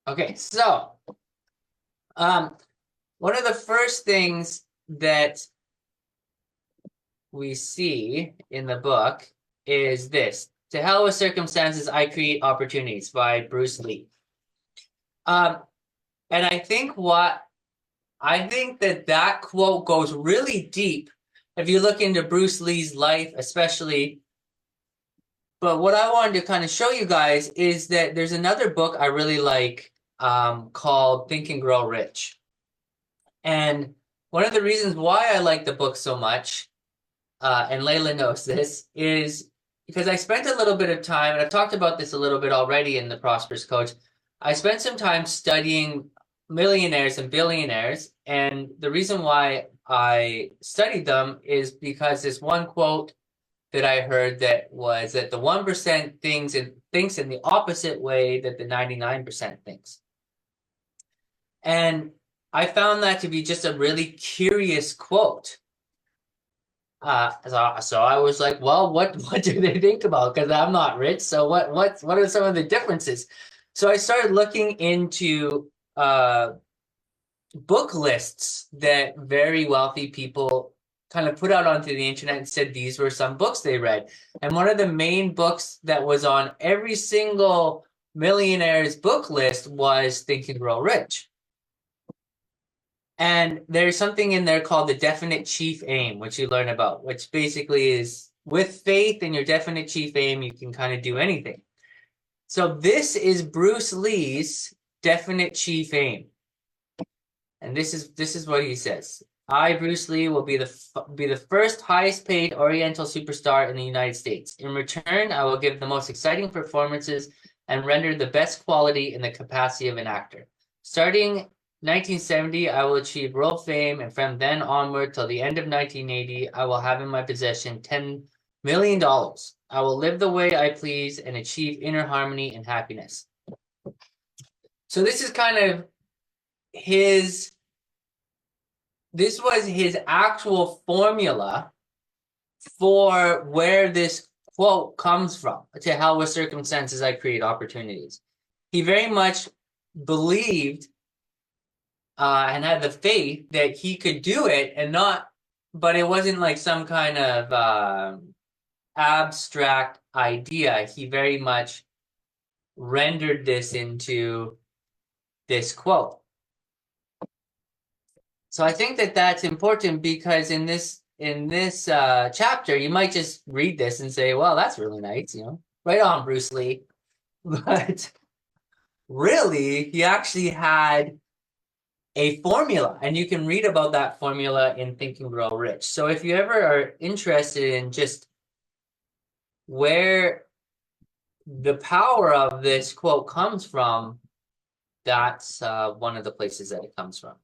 Okay, so one of the first things that we see in the book is this: "To hell with circumstances, I create opportunities" by Bruce Lee. Um, and I think that quote goes really deep if you look into Bruce Lee's life, especially. But what I wanted to kind of show you guys is that there's another book I really like called Think and Grow Rich. And one of the reasons why I like the book so much, and Layla knows this, is because I spent a little bit of time, and I've talked about this a little bit already in the Prosperous Coach. I spent some time studying millionaires and billionaires, and the reason why I studied them is because this one quote that I heard that was that the 1% thinks in the opposite way that the 99% thinks. And I found that to be just a really curious quote. So I was like, well, what do they think about? Because I'm not rich. So what are some of the differences? So I started looking into book lists that very wealthy people kind of put out onto the internet and said these were some books they read. And one of the main books that was on every single millionaire's book list was Think and Grow Rich. And there's something in there called the definite chief aim, which you learn about, which basically is with faith in your definite chief aim, you can kind of do anything. So this is Bruce Lee's definite chief aim. And this is what he says. I, Bruce Lee, will be the first highest paid Oriental superstar in the United States. In return, I will give the most exciting performances and render the best quality in the capacity of an actor. Starting 1970, I will achieve world fame, and from then onward till the end of 1980, I will have in my possession $10 million. I will live the way I please and achieve inner harmony and happiness. So this is kind of this was his actual formula for where this quote comes from. To hell with circumstances, I create opportunities. He very much believed and had the faith that he could do it, but it wasn't like some kind of abstract idea. He very much rendered this into this quote. So I think that that's important because in this chapter, you might just read this and say, well, that's really nice, right on, Bruce Lee. But really, he actually had a formula, and you can read about that formula in Think and Grow Rich. So if you ever are interested in just where the power of this quote comes from, that's one of the places that it comes from.